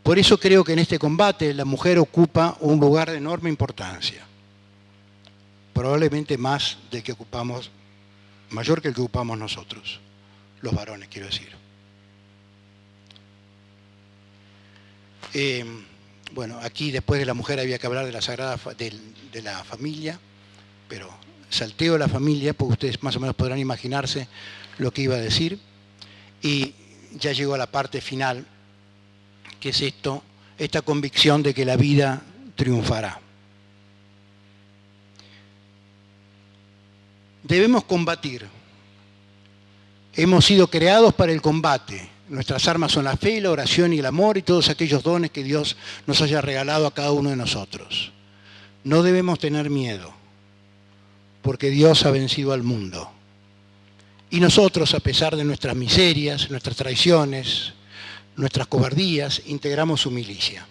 Por eso creo que en este combate la mujer ocupa un lugar de enorme importancia, probablemente mayor que el que ocupamos nosotros, los varones, quiero decir. Bueno, aquí después de la mujer había que hablar de la sagrada de la familia, pero salteo la familia, porque ustedes más o menos podrán imaginarse lo que iba a decir. Y ya llegó a la parte final, que es esta convicción de que la vida triunfará. Debemos combatir. Hemos sido creados para el combate. Nuestras armas son la fe, la oración y el amor y todos aquellos dones que Dios nos haya regalado a cada uno de nosotros. No debemos tener miedo, porque Dios ha vencido al mundo. Y nosotros, a pesar de nuestras miserias, nuestras traiciones, nuestras cobardías, integramos su milicia.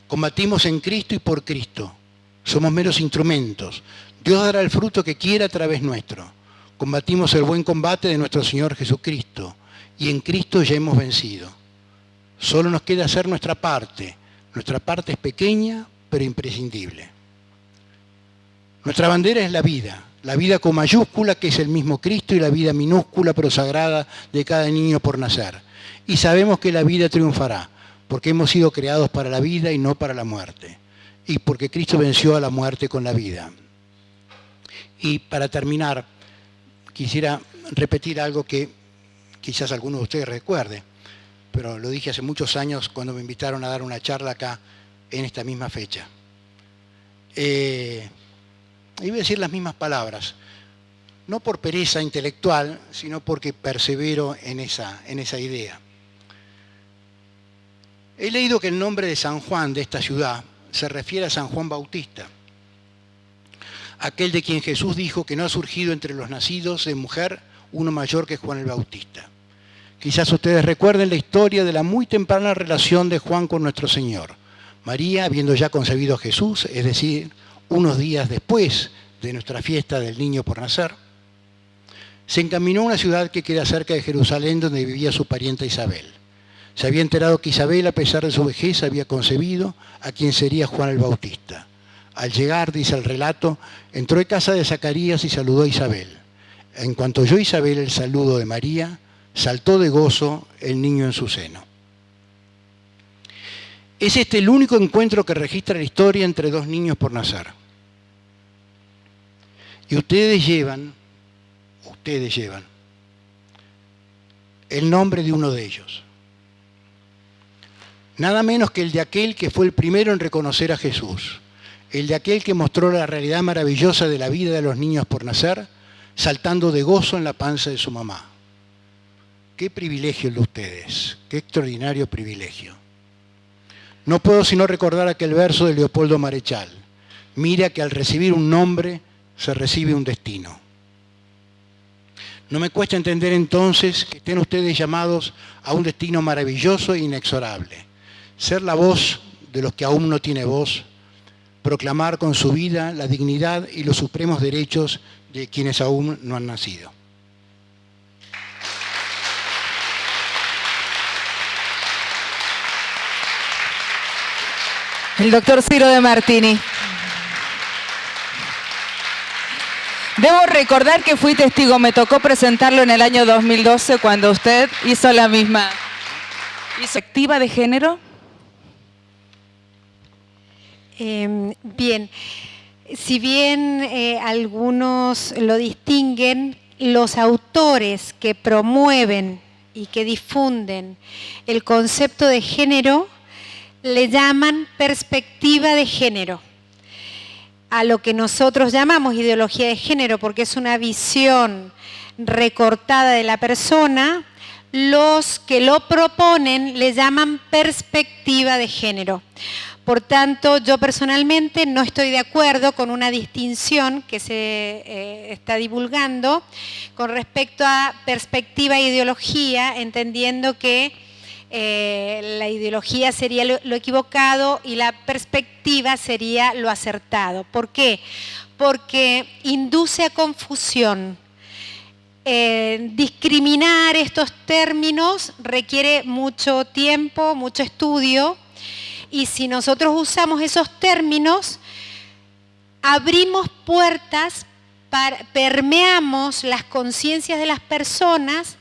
Combatimos en Cristo y por Cristo. Somos meros instrumentos. Dios dará el fruto que quiera a través nuestro. Combatimos el buen combate de nuestro Señor Jesucristo. Y en Cristo ya hemos vencido. Solo nos queda hacer nuestra parte. Nuestra parte es pequeña, pero imprescindible. Nuestra bandera es la vida con mayúscula, que es el mismo Cristo, y la vida minúscula, pero sagrada, de cada niño por nacer. Y sabemos que la vida triunfará, porque hemos sido creados para la vida y no para la muerte. Y porque Cristo venció a la muerte con la vida. Y para terminar, quisiera repetir algo que quizás alguno de ustedes recuerde, pero lo dije hace muchos años cuando me invitaron a dar una charla acá en esta misma fecha. Y voy a decir las mismas palabras, no por pereza intelectual, sino porque persevero en esa idea. He leído que el nombre de San Juan de esta ciudad se refiere a San Juan Bautista, aquel de quien Jesús dijo que no ha surgido entre los nacidos de mujer uno mayor que Juan el Bautista. Quizás ustedes recuerden la historia de la muy temprana relación de Juan con nuestro Señor. María, habiendo ya concebido a Jesús, es decir, unos días después de nuestra fiesta del niño por nacer, se encaminó a una ciudad que queda cerca de Jerusalén, donde vivía su parienta Isabel. Se había enterado que Isabel, a pesar de su vejez, había concebido a quien sería Juan el Bautista. Al llegar, dice el relato, entró en casa de Zacarías y saludó a Isabel. En cuanto oyó Isabel el saludo de María, saltó de gozo el niño en su seno. Es este el único encuentro que registra la historia entre dos niños por nacer. Y ustedes llevan el nombre de uno de ellos. Nada menos que el de aquel que fue el primero en reconocer a Jesús. El de aquel que mostró la realidad maravillosa de la vida de los niños por nacer, saltando de gozo en la panza de su mamá. Qué privilegio el de ustedes, qué extraordinario privilegio. No puedo sino recordar aquel verso de Leopoldo Marechal. Mira que al recibir un nombre se recibe un destino. No me cuesta entender entonces que estén ustedes llamados a un destino maravilloso e inexorable. Ser la voz de los que aún no tienen voz, proclamar con su vida la dignidad y los supremos derechos de quienes aún no han nacido. El doctor Ciro De Martini. Debo recordar que fui testigo, me tocó presentarlo en el año 2012 cuando usted hizo la misma. ¿Perspectiva de género? Bien, si bien algunos lo distinguen, los autores que promueven y que difunden el concepto de género le llaman perspectiva de género, a lo que nosotros llamamos ideología de género, porque es una visión recortada de la persona. Los que lo proponen le llaman perspectiva de género. Por tanto, yo personalmente no estoy de acuerdo con una distinción que se está divulgando con respecto a perspectiva e ideología, entendiendo que la ideología sería lo equivocado y la perspectiva sería lo acertado. ¿Por qué? Porque induce a confusión. Discriminar estos términos requiere mucho tiempo, mucho estudio, y si nosotros usamos esos términos, abrimos puertas, permeamos las conciencias de las personas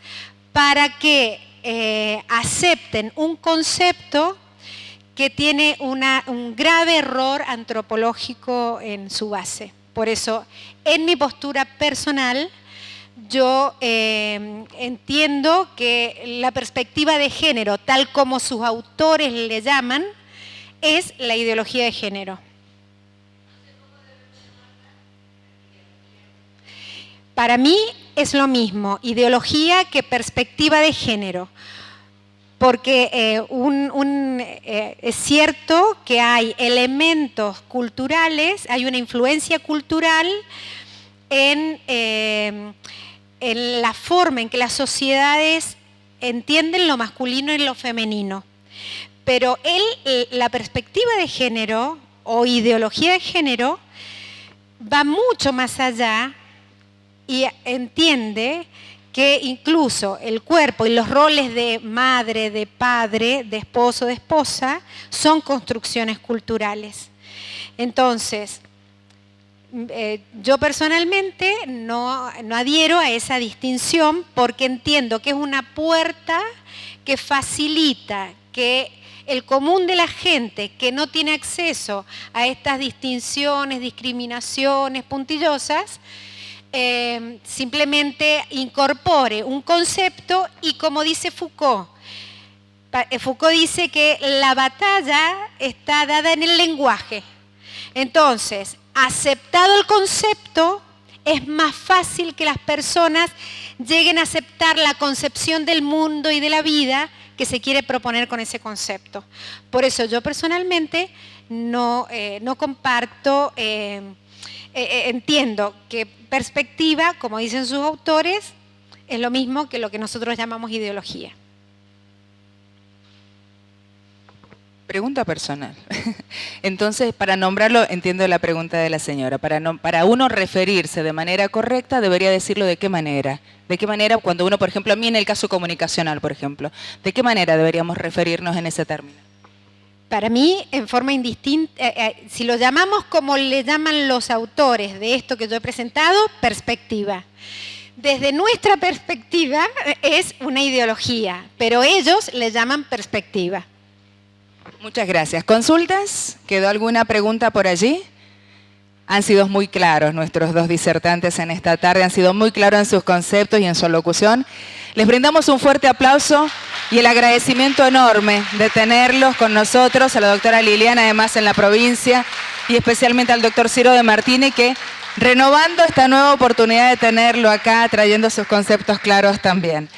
para que acepten un concepto que tiene un grave error antropológico en su base. Por eso, en mi postura personal, yo entiendo que la perspectiva de género, tal como sus autores le llaman, es la ideología de género. Para mí es lo mismo, ideología que perspectiva de género, porque es cierto que hay elementos culturales, hay una influencia cultural en la forma en que las sociedades entienden lo masculino y lo femenino. Pero la perspectiva de género o ideología de género va mucho más allá y entiende que incluso el cuerpo y los roles de madre, de padre, de esposo, de esposa, son construcciones culturales. Entonces, yo personalmente no adhiero a esa distinción porque entiendo que es una puerta que facilita que el común de la gente que no tiene acceso a estas distinciones, discriminaciones puntillosas, simplemente incorpore un concepto y, como dice Foucault, Foucault dice que la batalla está dada en el lenguaje. Entonces, aceptado el concepto, es más fácil que las personas lleguen a aceptar la concepción del mundo y de la vida que se quiere proponer con ese concepto. Por eso yo personalmente no comparto, entiendo que perspectiva, como dicen sus autores, es lo mismo que lo que nosotros llamamos ideología. Pregunta personal. Entonces, para nombrarlo, entiendo la pregunta de la señora. Para uno referirse de manera correcta, debería decirlo de qué manera. ¿De qué manera cuando uno, por ejemplo, a mí en el caso comunicacional, por ejemplo, de qué manera deberíamos referirnos en ese término? Para mí, en forma indistinta, si lo llamamos como le llaman los autores de esto que yo he presentado, perspectiva. Desde nuestra perspectiva es una ideología, pero ellos le llaman perspectiva. Muchas gracias. ¿Consultas? ¿Quedó alguna pregunta por allí? Han sido muy claros nuestros dos disertantes en esta tarde, han sido muy claros en sus conceptos y en su locución. Les brindamos un fuerte aplauso y el agradecimiento enorme de tenerlos con nosotros, a la doctora Liliana, además en la provincia, y especialmente al doctor Ciro De Martini, que renovando esta nueva oportunidad de tenerlo acá, trayendo sus conceptos claros también.